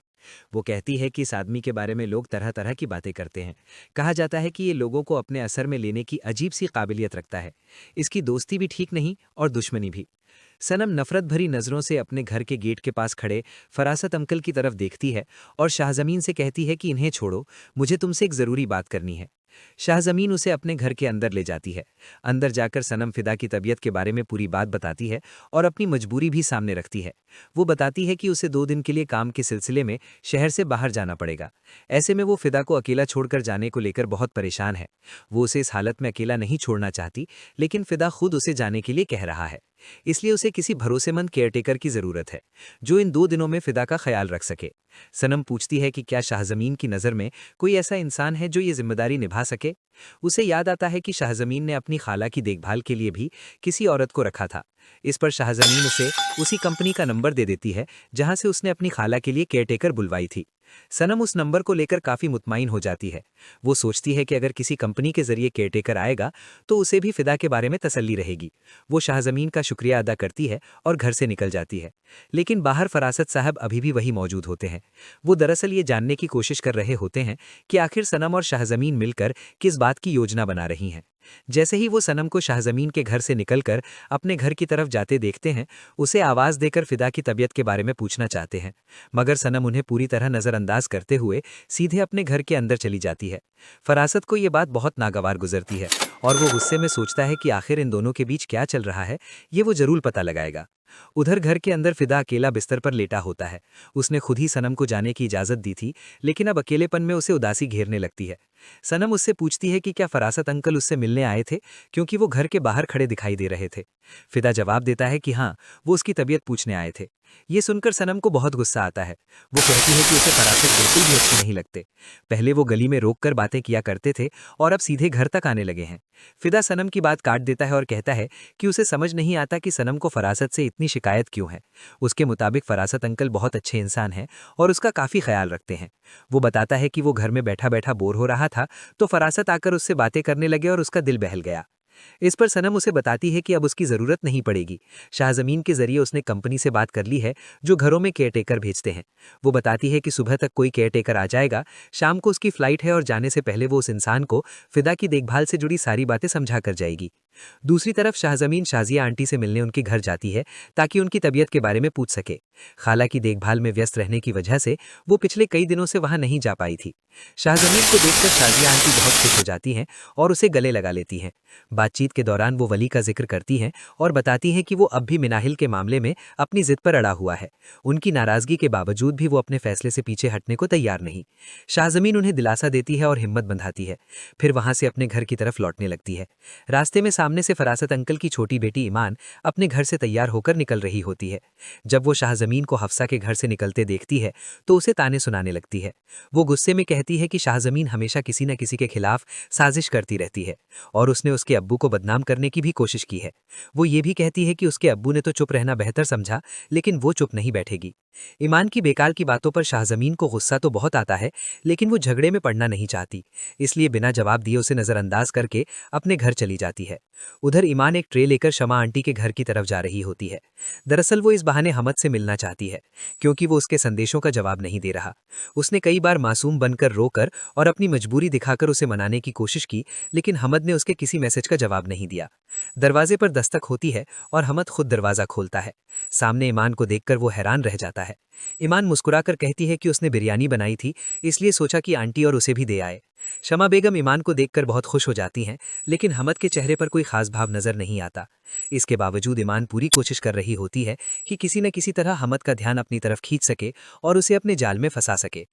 वो कहती है कि इस आदमी के बारे में लोग तरह तरह की बातें करते हैं। कहा जाता है कि ये लोगों को अपने असर में लेने की अजीब सी काबिलियत रखता है। इसकी दोस्ती भी ठीक नहीं और दुश्मनी भी। सनम नफरत भरी नज़रों से अपने घर के गेट के पास खड़े फरासत अंकल की तरफ देखती है और शाहजमीन से कहती है कि इन्हें छोड़ो, मुझे तुमसे एक ज़रूरी बात करनी है। शाहजमीन उसे अपने घर के अंदर ले जाती है। अंदर जाकर सनम फिदा की तबीयत के बारे में पूरी बात बताती है और अपनी मजबूरी भी सामने रखती है। वो बताती है कि उसे 2 दिन के लिए काम के सिलसिले में शहर से बाहर जाना पड़ेगा। ऐसे में वो फिदा को अकेला छोड़कर जाने को लेकर बहुत परेशान है। वो उसे इस हालत में अकेला नहीं छोड़ना चाहती, लेकिन फिदा खुद उसे जाने के लिए कह रहा है। इसलिए उसे किसी भरोसेमंद केयरटेकर की ज़रूरत है जो इन 2 दिनों में फिदा का ख्याल रख सके। सनम पूछती है कि क्या शाहजमीन की नज़र में कोई ऐसा इंसान है जो ये जिम्मेदारी निभा सके। उसे याद आता है कि शाहजमीन ने अपनी खाला की देखभाल के लिए भी किसी औरत को रखा था। इस पर शाहजमीन उसे उसी कंपनी का नंबर दे देती है जहां से उसने अपनी खाला के लिए केयरटेकर बुलवाई थी। सनम उस नंबर को लेकर काफी मुतमाइन हो जाती है। वो सोचती है कि अगर किसी कंपनी के जरिए केयरटेकर आएगा तो उसे भी फिदा के बारे में तसल्ली रहेगी। वो शाहजमीन का शुक्रिया अदा करती है और घर से निकल जाती है। लेकिन बाहर फरासत साहब अभी भी वही मौजूद होते हैं। वो दरअसल ये जानने की कोशिश कर रहे होते हैं कि आखिर सनम और शाहजमीन मिलकर किस बात की योजना बना रही हैं। जैसे ही वो सनम को शाहजमीन के घर से निकलकर अपने घर की तरफ जाते देखते हैं, उसे आवाज देकर फिदा की तबीयत के बारे में पूछना चाहते हैं, मगर सनम उन्हें पूरी तरह नजरअंदाज करते हुए सीधे अपने घर के अंदर चली जाती है। फरासत को ये बात बहुत नागवार गुजरती है और वो गुस्से में सोचता है कि आखिर इन दोनों के बीच क्या चल रहा है, ये वो जरूर पता लगाएगा। उधर घर के अंदर फिदा अकेला बिस्तर पर लेटा होता है। उसने खुद ही सनम को जाने की इजाजत दी थी, लेकिन अब अकेलेपन में उसे उदासी घेरने लगती है। सनम उससे पूछती है कि क्या फरासत अंकल उससे मिलने आए थे, क्योंकि वो घर के बाहर खड़े दिखाई दे रहे थे। फिदा जवाब देता है कि हाँ, वो उसकी तबीयत पूछने आए थे। ये सुनकर सनम को बहुत गुस्सा आता है। वो कहती है कि उसे फरासत बिल्कुल भी अच्छे नहीं लगते। पहले वो गली में रोककर बातें किया करते थे और अब सीधे घर तक आने लगे हैं। फिदा सनम की बात काट देता है और कहता है कि उसे समझ नहीं आता कि सनम को फरासत से इतनी शिकायत क्यों है। उसके मुताबिक फरासत अंकल बहुत अच्छे इंसान हैं और उसका काफ़ी ख्याल रखते हैं। वो बताता है कि वो घर में बैठा बैठा बोर हो रहा था तो फरासत आकर उससे बातें करने लगे और उसका दिल बहल गया। इस पर सनम उसे बताती है कि अब उसकी ज़रूरत नहीं पड़ेगी। शाहजमीन के जरिए उसने कंपनी से बात कर ली है जो घरों में केयरटेकर भेजते हैं। वो बताती है कि सुबह तक कोई केयरटेकर आ जाएगा, शाम को उसकी फ़्लाइट है और जाने से पहले वो उस इंसान को फिदा की देखभाल से जुड़ी सारी बातें समझा कर जाएगी। दूसरी तरफ शाहजमीन शाजिया आंटी से मिलने उनके घर जाती है ताकि उनकी तबीयत के बारे में पूछ सके। खाला की देखभाल में व्यस्त रहने की वजह से वो पिछले कई दिनों से वहां नहीं जा पाई थी। शाहजमीन को देखकर शाजिया आंटी बहुत खुश हो जाती हैं और उसे गले लगा लेती हैं। बातचीत के दौरान वो वली का जिक्र करती हैं और बताती हैं कि वो अब भी मिनाहिल के मामले में अपनी जिद पर अड़ा हुआ है। उनकी नाराजगी के बावजूद भी वो अपने फैसले से पीछे हटने को तैयार नहीं। शाहजमीन उन्हें दिलासा देती है और हिम्मत बंधाती है। फिर वहां से अपने घर की तरफ लौटने लगती है। रास्ते में सामने से फरासत अंकल की छोटी बेटी ईमान अपने घर से तैयार होकर निकल रही होती है। जब वो शाहजमीन को हफ्सा के घर से निकलते देखती है तो उसे ताने सुनाने लगती है। वो गुस्से में कहती है कि शाहजमीन हमेशा किसी न किसी के खिलाफ साजिश करती रहती है और उसने उसके अब्बू को बदनाम करने की भी कोशिश की है। वो ये भी कहती है कि उसके अब्बू ने तो चुप रहना बेहतर समझा, लेकिन वो चुप नहीं बैठेगी। ईमान की बेकार की बातों पर शाहजमीन को गुस्सा तो बहुत आता है, लेकिन वो झगड़े में पड़ना नहीं चाहती, इसलिए बिना जवाब दिए उसे नजरअंदाज करके अपने घर चली जाती है। उधर ईमान एक ट्रे लेकर शमा आंटी के घर की तरफ जा रही होती है। दरअसल वो इस बहाने हमद से मिलना चाहती है, क्योंकि वो उसके संदेशों का जवाब नहीं दे रहा। उसने कई बार मासूम बनकर रोकर और अपनी मजबूरी दिखाकर उसे मनाने की कोशिश की, लेकिन हमद ने उसके किसी मैसेज का जवाब नहीं दिया। दरवाजे पर दस्तक होती है और हमद खुद दरवाजा खोलता है। सामने ईमान को देखकर वो हैरान रह जाता है। ईमान मुस्कुराकर कहती है कि उसने बिरयानी बनाई थी, इसलिए सोचा कि आंटी और उसे भी दे आए। शमा बेगम ईमान को देखकर बहुत खुश हो जाती हैं, लेकिन हमद के चेहरे पर कोई खास भाव नजर नहीं आता। इसके बावजूद ईमान पूरी कोशिश कर रही होती है कि किसी न किसी तरह हमद का ध्यान अपनी तरफ खींच सके और उसे अपने जाल में फंसा सके।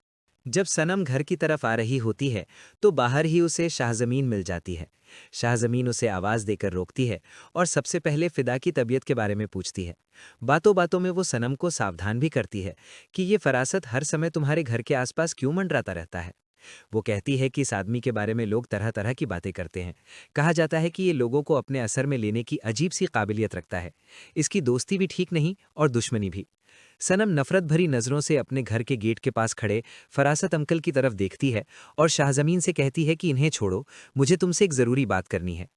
जब सनम घर की तरफ आ रही होती है तो बाहर ही उसे शाहजमीन मिल जाती है। शाहजमीन उसे आवाज़ देकर रोकती है और सबसे पहले फिदा की तबीयत के बारे में पूछती है। बातों बातों में वो सनम को सावधान भी करती है कि ये फरासत हर समय तुम्हारे घर के आसपास क्यों मंडराता रहता है। वो कहती है कि इस आदमी के बारे में लोग तरह तरह की बातें करते हैं। कहा जाता है कि ये लोगों को अपने असर में लेने की अजीब सी काबिलियत रखता है। इसकी दोस्ती भी ठीक नहीं और दुश्मनी भी। सनम नफरत भरी नज़रों से अपने घर के गेट के पास खड़े फरासत अंकल की तरफ देखती है और शाहजमीन से कहती है कि इन्हें छोड़ो, मुझे तुमसे एक ज़रूरी बात करनी है।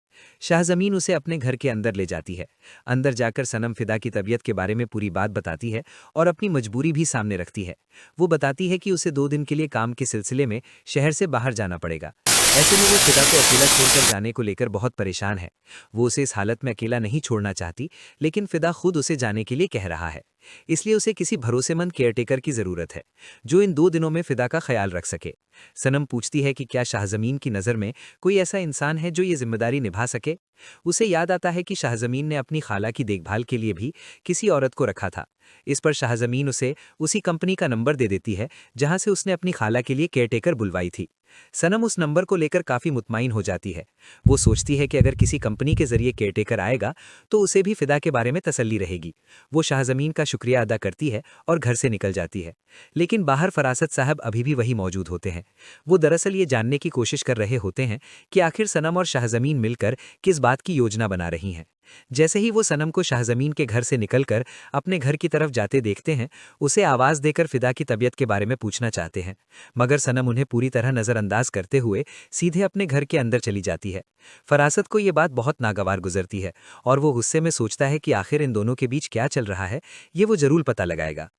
शाहजमीन उसे अपने घर के अंदर ले जाती है। अंदर जाकर सनम फिदा की तबीयत के बारे में पूरी बात बताती है और अपनी मजबूरी भी सामने रखती है। वो बताती है कि उसे 2 दिन के लिए काम के सिलसिले में शहर से बाहर जाना पड़ेगा। ऐसे में वो फिदा को अकेला छोड़कर जाने को लेकर बहुत परेशान है। वो उसे इस हालत में अकेला नहीं छोड़ना चाहती, लेकिन फिदा खुद उसे जाने के लिए कह रहा है। इसलिए उसे किसी भरोसेमंद केयरटेकर की जरूरत है जो इन 2 दिनों में फिदा का ख्याल रख सके। सनम पूछती है कि क्या शाहजमीन की नज़र में कोई ऐसा इंसान है जो ये जिम्मेदारी निभा सके। उसे याद आता है कि शाहजमीन ने अपनी खाला की देखभाल के लिए भी किसी औरत को रखा था। इस पर शाहजमीन उसे उसी कंपनी का नंबर दे देती है जहां से उसने अपनी खाला के लिए केयरटेकर बुलवाई थी। सनम उस नंबर को लेकर काफ़ी मुतमाइन हो जाती है। वो सोचती है कि अगर किसी कंपनी के जरिए केयरटेकर आएगा तो उसे भी फिदा के बारे में तसल्ली रहेगी। वो शाहजमीन का शुक्रिया अदा करती है और घर से निकल जाती है। लेकिन बाहर फरासत साहब अभी भी वही मौजूद होते हैं। वो दरअसल ये जानने की कोशिश कर रहे होते हैं कि आखिर सनम और शाहजमीन मिलकर किस बात की योजना बना रही हैं। जैसे ही वो सनम को शाहजमीन के घर से निकलकर अपने घर की तरफ जाते देखते हैं, उसे आवाज़ देकर फिदा की तबीयत के बारे में पूछना चाहते हैं, मगर सनम उन्हें पूरी तरह नज़रअंदाज करते हुए सीधे अपने घर के अंदर चली जाती है। फरासत को ये बात बहुत नागवार गुजरती है और वो गुस्से में सोचता है कि आखिर इन दोनों के बीच क्या चल रहा है, ये वो जरूर पता लगाएगा।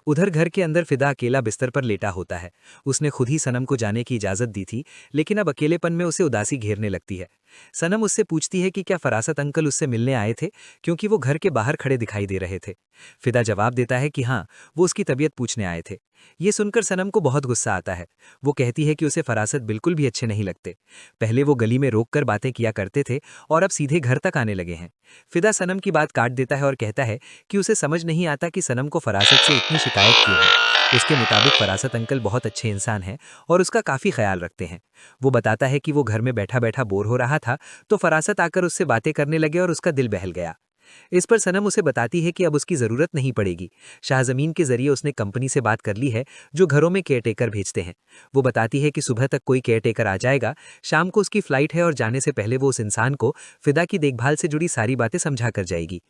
उधर घर के अंदर फिदा अकेला बिस्तर पर लेटा होता है। उसने खुद ही सनम को जाने की इजाज़त दी थी, लेकिन अब अकेलेपन में उसे उदासी घेरने लगती है। सनम उससे पूछती है कि क्या फरासत अंकल उससे मिलने आए थे, क्योंकि वो घर के बाहर खड़े दिखाई दे रहे थे। फिदा जवाब देता है कि हाँ, वो उसकी तबीयत पूछने आए थे। ये सुनकर सनम को बहुत गुस्सा आता है। वो कहती है कि उसे फरासत बिल्कुल भी अच्छे नहीं लगते। पहले वो गली में रोककर बातें किया करते थे और अब सीधे घर तक आने लगे हैं। फिदा सनम की बात काट देता है और कहता है कि उसे समझ नहीं आता कि सनम को फरासत से इतनी शिकायत क्यों है। उसके मुताबिक फरासत अंकल बहुत अच्छे इंसान हैं और उसका काफ़ी ख्याल रखते हैं। वो बताता है कि वो घर में बैठा बैठा बोर हो रहा था तो फरासत आकर उससे बातें करने लगे और उसका दिल बहल गया। इस पर सनम उसे बताती है कि अब उसकी ज़रूरत नहीं पड़ेगी। शाहजमीन के जरिए उसने कंपनी से बात कर ली है जो घरों में केयरटेकर भेजते हैं। वो बताती है कि सुबह तक कोई केयरटेकर आ जाएगा, शाम को उसकी फ़्लाइट है और जाने से पहले वो उस इंसान को फिदा की देखभाल से जुड़ी सारी बातें समझा कर जाएगी।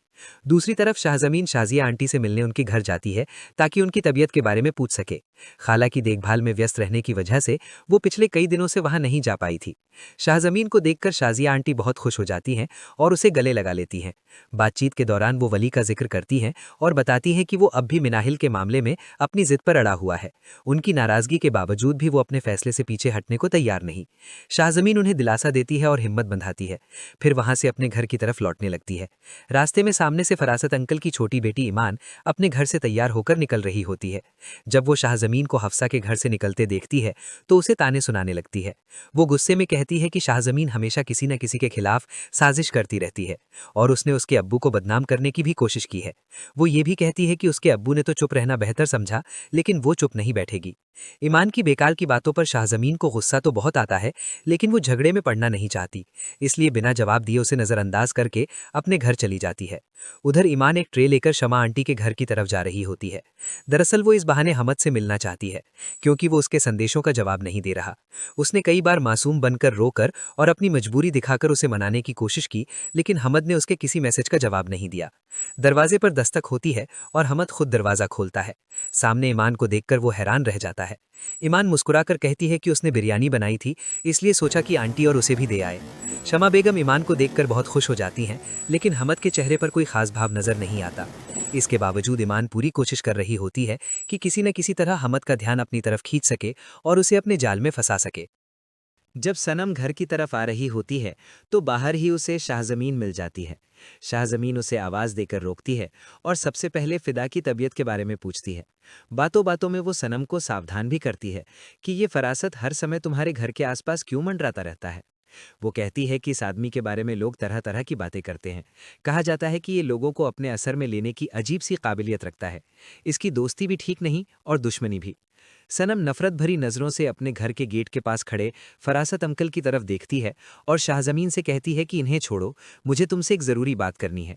दूसरी तरफ शाहजमीन शाजिया आंटी से मिलने उनके घर जाती है ताकि उनकी तबीयत के बारे में पूछ सके। खाला की देखभाल में व्यस्त रहने की वजह से वो पिछले कई दिनों से वहां नहीं जा पाई थी। शाहजमीन को देखकर शाजिया आंटी बहुत खुश हो जाती हैं और उसे गले लगा लेती हैं। बातचीत के दौरान वो वली का जिक्र करती हैं और बताती हैं कि वो अब भी मिनाहिल के मामले में अपनी जिद पर अड़ा हुआ है। उनकी नाराजगी के बावजूद भी वो अपने फैसले से पीछे हटने को तैयार नहीं। शाहजमीन उन्हें दिलासा देती है और हिम्मत बंधाती है। फिर वहां से अपने घर की तरफ लौटने लगती है। रास्ते में सामने से फरासत अंकल की छोटी बेटी ईमान अपने घर से तैयार होकर निकल रही होती है। जब वो शाहजमीन को हफ्सा के घर से निकलते देखती है तो उसे ताने सुनाने लगती है। वो गुस्से में कहती है कि शाहजमीन हमेशा किसी न किसी के खिलाफ साजिश करती रहती है और उसने उसके अब्बू को बदनाम करने की भी कोशिश की है। वो ये भी कहती है कि उसके अब्बू ने तो चुप रहना बेहतर समझा, लेकिन वो चुप नहीं बैठेगी। ईमान की बेकार की बातों पर शाहजमीन को गुस्सा तो बहुत आता है, लेकिन वो झगड़े में पड़ना नहीं चाहती, इसलिए बिना जवाब दिए उसे नजरअंदाज करके अपने घर चली जाती है। उधर ईमान एक ट्रे लेकर शमा आंटी के घर की तरफ जा रही होती है। दरअसल वो इस बहाने हमद से मिलना चाहती है, क्योंकि वो उसके संदेशों का जवाब नहीं दे रहा। उसने कई बार मासूम बनकर रोकर और अपनी मजबूरी दिखाकर उसे मनाने की कोशिश की, लेकिन हमद ने उसके किसी मैसेज का जवाब नहीं दिया। दरवाजे पर दस्तक होती है और हमद खुद दरवाजा खोलता है। सामने ईमान को देखकर वो हैरान रह जाता है। ईमान मुस्कुराकर कहती है कि उसने बिरयानी बनाई थी, इसलिए सोचा कि आंटी और उसे भी दे आए। शमा बेगम ईमान को देखकर बहुत खुश हो जाती हैं, लेकिन हमद के चेहरे पर कोई खास भाव नजर नहीं आता। इसके बावजूद ईमान पूरी कोशिश कर रही होती है कि किसी न किसी तरह हमद का ध्यान अपनी तरफ खींच सके और उसे अपने जाल में फंसा सके। जब सनम घर की तरफ आ रही होती है तो बाहर ही उसे शाहजमीन मिल जाती है। शाहजमीन उसे आवाज़ देकर रोकती है और सबसे पहले फिदा की तबीयत के बारे में पूछती है। बातों बातों में वो सनम को सावधान भी करती है कि ये फरासत हर समय तुम्हारे घर के आसपास क्यों मंडराता रहता है। वो कहती है कि इस आदमी के बारे में लोग तरह तरह की बातें करते हैं। कहा जाता है कि ये लोगों को अपने असर में लेने की अजीब सी काबिलियत रखता है। इसकी दोस्ती भी ठीक नहीं और दुश्मनी भी। सनम नफरत भरी नज़रों से अपने घर के गेट के पास खड़े फरासत अंकल की तरफ देखती है और शाहजमीन से कहती है कि इन्हें छोड़ो, मुझे तुमसे एक ज़रूरी बात करनी है।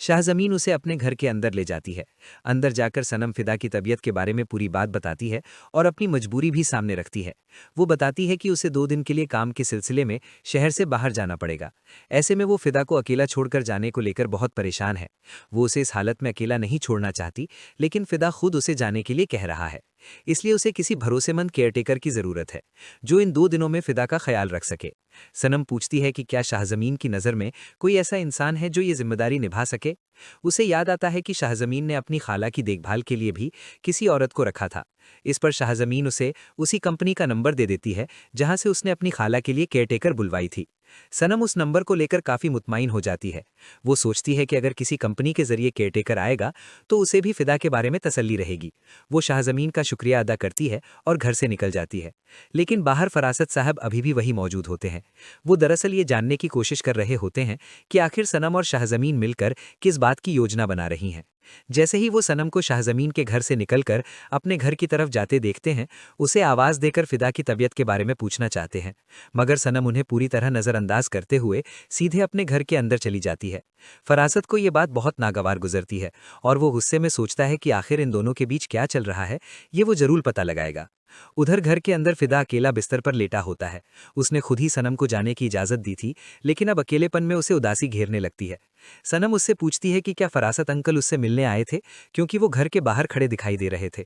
शाहजमीन उसे अपने घर के अंदर ले जाती है। अंदर जाकर सनम फिदा की तबीयत के बारे में पूरी बात बताती है और अपनी मजबूरी भी सामने रखती है। वो बताती है कि उसे 2 दिन के लिए काम के सिलसिले में शहर से बाहर जाना पड़ेगा। ऐसे में वो फिदा को अकेला छोड़कर जाने को लेकर बहुत परेशान है। वो उसे इस हालत में अकेला नहीं छोड़ना चाहती, लेकिन फिदा खुद उसे जाने के लिए कह रहा है। इसलिए उसे किसी भरोसेमंद केयरटेकर की ज़रूरत है जो इन 2 दिनों में फिदा का ख्याल रख सके। सनम पूछती है कि क्या शाहजमीन की नज़र में कोई ऐसा इंसान है जो ये जिम्मेदारी निभा सके। उसे याद आता है कि शाहजमीन ने अपनी खाला की देखभाल के लिए भी किसी औरत को रखा था। इस पर शाहजमीन उसे उसी कंपनी का नंबर दे देती है जहां से उसने अपनी खाला के लिए केयरटेकर बुलवाई थी। सनम उस नंबर को लेकर काफ़ी मुतमाइन हो जाती है। वो सोचती है कि अगर किसी कंपनी के जरिए केयरटेकर आएगा तो उसे भी फिदा के बारे में तसल्ली रहेगी। वो शाहजमीन का शुक्रिया अदा करती है और घर से निकल जाती है। लेकिन बाहर फरासत साहब अभी भी वही मौजूद होते हैं। वो दरअसल ये जानने की कोशिश कर रहे होते हैं कि आखिर सनम और शाहजमीन मिलकर किस बात की योजना बना रही हैं। जैसे ही वो सनम को शाहजमीन के घर से निकलकर अपने घर की तरफ जाते देखते हैं, उसे आवाज़ देकर फिदा की तबीयत के बारे में पूछना चाहते हैं, मगर सनम उन्हें पूरी तरह नज़रअंदाज करते हुए सीधे अपने घर के अंदर चली जाती है। फरासत को ये बात बहुत नागवार गुजरती है और वो गुस्से में सोचता है कि आखिर इन दोनों के बीच क्या चल रहा है, ये वो जरूर पता लगाएगा। उधर घर के अंदर फिदा अकेला बिस्तर पर लेटा होता है। उसने खुद ही सनम को जाने की इजाज़त दी थी, लेकिन अब अकेलेपन में उसे उदासी घेरने लगती है। सनम उससे पूछती है कि क्या फरासत अंकल उससे मिलने आए थे, क्योंकि वो घर के बाहर खड़े दिखाई दे रहे थे।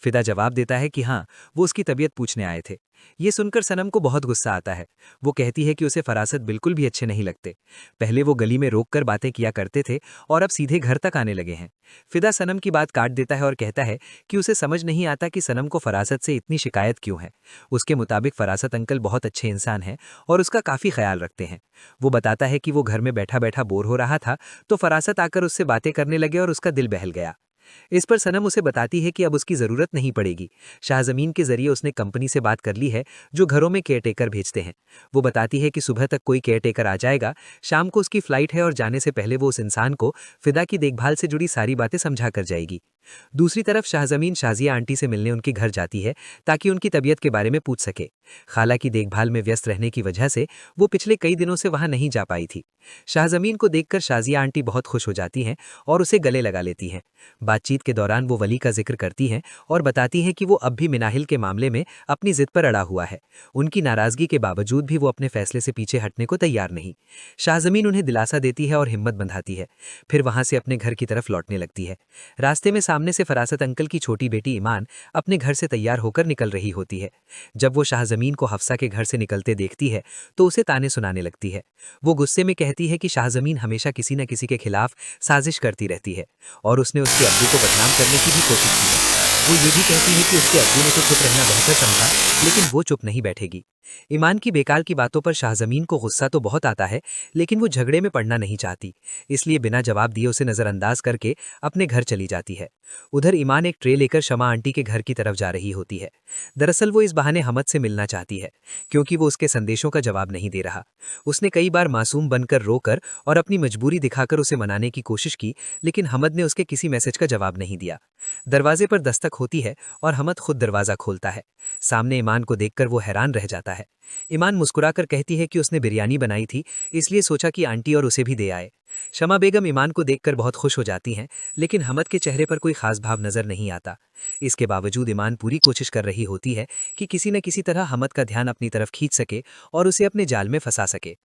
फिदा जवाब देता है कि हाँ, वो उसकी तबीयत पूछने आए थे। ये सुनकर सनम को बहुत गुस्सा आता है। वो कहती है कि उसे फरासत बिल्कुल भी अच्छे नहीं लगते। पहले वो गली में रोककर बातें किया करते थे और अब सीधे घर तक आने लगे हैं। फिदा सनम की बात काट देता है और कहता है कि उसे समझ नहीं आता कि सनम को फरासत से इतनी शिकायत क्यों है। उसके मुताबिक फरासत अंकल बहुत अच्छे इंसान हैं और उसका काफ़ी ख्याल रखते हैं। वो बताता है कि वो घर में बैठा बैठा बोर हो रहा था तो फरासत आकर उससे बातें करने लगे और उसका दिल बहल गया। इस पर सनम उसे बताती है कि अब उसकी ज़रूरत नहीं पड़ेगी। शाहज़मीन के ज़रिए उसने कंपनी से बात कर ली है जो घरों में केयरटेकर भेजते हैं। वो बताती है कि सुबह तक कोई केयरटेकर आ जाएगा, शाम को उसकी फ़्लाइट है और जाने से पहले वो उस इंसान को फिदा की देखभाल से जुड़ी सारी बातें समझा कर जाएगी। दूसरी तरफ शाहज़मीन शाजिया आंटी से मिलने उनके घर जाती है ताकि उनकी तबीयत के बारे में पूछ सके। खाला की देखभाल में व्यस्त रहने की वजह से वो पिछले कई दिनों से वहां नहीं जा पाई थी। शाहज़मीन को देखकर शाजिया आंटी बहुत खुश हो जाती हैं और उसे गले लगा लेती हैं। बातचीत के दौरान वो वली का जिक्र करती हैं और बताती हैं कि वो अब भी मिनाहिल के मामले में अपनी जिद पर अड़ा हुआ है। उनकी नाराज़गी के बावजूद भी वो अपने फैसले से पीछे हटने को तैयार नहीं। शाहज़मीन उन्हें दिलासा देती है और हिम्मत बंधाती है। फिर वहां से अपने घर की तरफ लौटने लगती है। रास्ते में सामने से फरासत अंकल की छोटी बेटी ईमान अपने घर से तैयार होकर निकल रही होती है। जब वो शाहज़मीन को हफ्सा के घर से निकलते देखती है तो उसे ताने सुनाने लगती है। वो गुस्से में कहती है कि शाहज़मीन हमेशा किसी न किसी के खिलाफ साजिश करती रहती है और उसने उसके अब्बू को बदनाम करने की भी कोशिश की है। वो ये भी कहती है कि उसके अब्बू ने तो खुद रहना बेहतर समझा, लेकिन वो चुप नहीं बैठेगी। ईमान की बेकार की बातों पर शाहज़मीन को गुस्सा तो बहुत आता है, लेकिन वो झगड़े में पड़ना नहीं चाहती, इसलिए बिना जवाब दिए उसे नज़रअंदाज करके अपने घर चली जाती है। उधर ईमान एक ट्रे लेकर शमा आंटी के घर की तरफ जा रही होती है। दरअसल वो इस बहाने हमद से मिलना चाहती है, क्योंकि वो उसके संदेशों का जवाब नहीं दे रहा। उसने कई बार मासूम बनकर रोकर और अपनी मजबूरी दिखाकर उसे मनाने की कोशिश की, लेकिन हमद ने उसके किसी मैसेज का जवाब नहीं दिया। दरवाजे पर दस्तक होती है और हमद खुद दरवाज़ा खोलता है। सामने ईमान को देखकर वो हैरान रह जाता है। ईमान मुस्कुराकर कहती है कि उसने बिरयानी बनाई थी, इसलिए सोचा कि आंटी और उसे भी दे आए। शमा बेगम ईमान को देखकर बहुत खुश हो जाती हैं, लेकिन हमद के चेहरे पर कोई खास भाव नजर नहीं आता। इसके बावजूद ईमान पूरी कोशिश कर रही होती है कि किसी न किसी तरह हमद का ध्यान अपनी तरफ खींच सके और उसे अपने जाल में फंसा सके।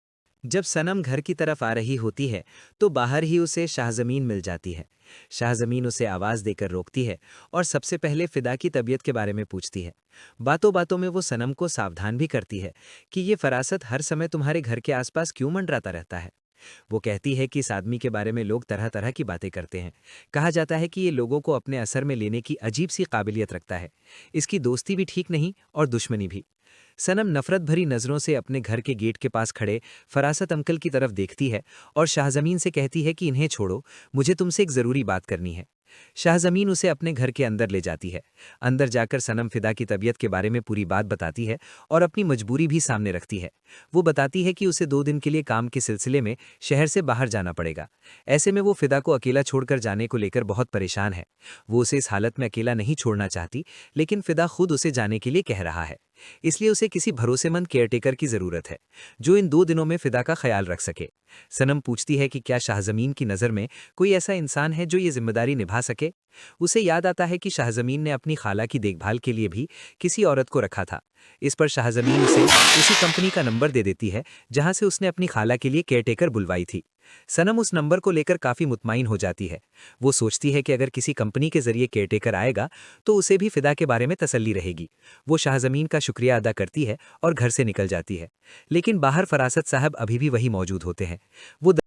जब सनम घर की तरफ आ रही होती है तो बाहर ही उसे शाहज़मीन मिल जाती है। शाहज़मीन उसे आवाज़ देकर रोकती है और सबसे पहले फिदा की तबीयत के बारे में पूछती है। बातों बातों में वो सनम को सावधान भी करती है कि ये फरासत हर समय तुम्हारे घर के आसपास क्यों मंडराता रहता है। वो कहती है कि इस आदमी के बारे में लोग तरह तरह की बातें करते हैं। कहा जाता है कि ये लोगों को अपने असर में लेने की अजीब सी काबिलियत रखता है। इसकी दोस्ती भी ठीक नहीं और दुश्मनी भी। सनम नफरत भरी नज़रों से अपने घर के गेट के पास खड़े फरासत अंकल की तरफ देखती है और शाहज़मीन से कहती है कि इन्हें छोड़ो, मुझे तुमसे एक ज़रूरी बात करनी है। शाहज़मीन उसे अपने घर के अंदर ले जाती है। अंदर जाकर सनम फिदा की तबीयत के बारे में पूरी बात बताती है और अपनी मजबूरी भी सामने रखती है। वो बताती है कि उसे 2 दिन के लिए काम के सिलसिले में शहर से बाहर जाना पड़ेगा। ऐसे में वो फिदा को अकेला छोड़कर जाने को लेकर बहुत परेशान है। वो उसे इस हालत में अकेला नहीं छोड़ना चाहती, लेकिन फिदा खुद उसे जाने के लिए कह रहा है। इसलिए उसे किसी भरोसेमंद केयरटेकर की ज़रूरत है जो इन 2 दिनों में फिदा का ख्याल रख सके। सनम पूछती है कि क्या शाहज़मीन की नज़र में कोई ऐसा इंसान है जो ये जिम्मेदारी निभा सके। उसे याद आता है कि शाहज़मीन ने अपनी खाला की देखभाल के लिए भी किसी औरत को रखा था। इस पर शाहज़मीन उसे उसी कंपनी का नंबर दे देती है जहां से उसने अपनी खाला के लिए केयरटेकर बुलवाई थी। सनम उस नंबर को लेकर काफ़ी मुतमईन हो जाती है। वो सोचती है कि अगर किसी कंपनी के जरिए केयरटेकर आएगा तो उसे भी फिदा के बारे में तसल्ली रहेगी। वो शाहज़मीन का शुक्रिया अदा करती है और घर से निकल जाती है, लेकिन बाहर फरासत साहब अभी भी वही मौजूद होते हैं। वो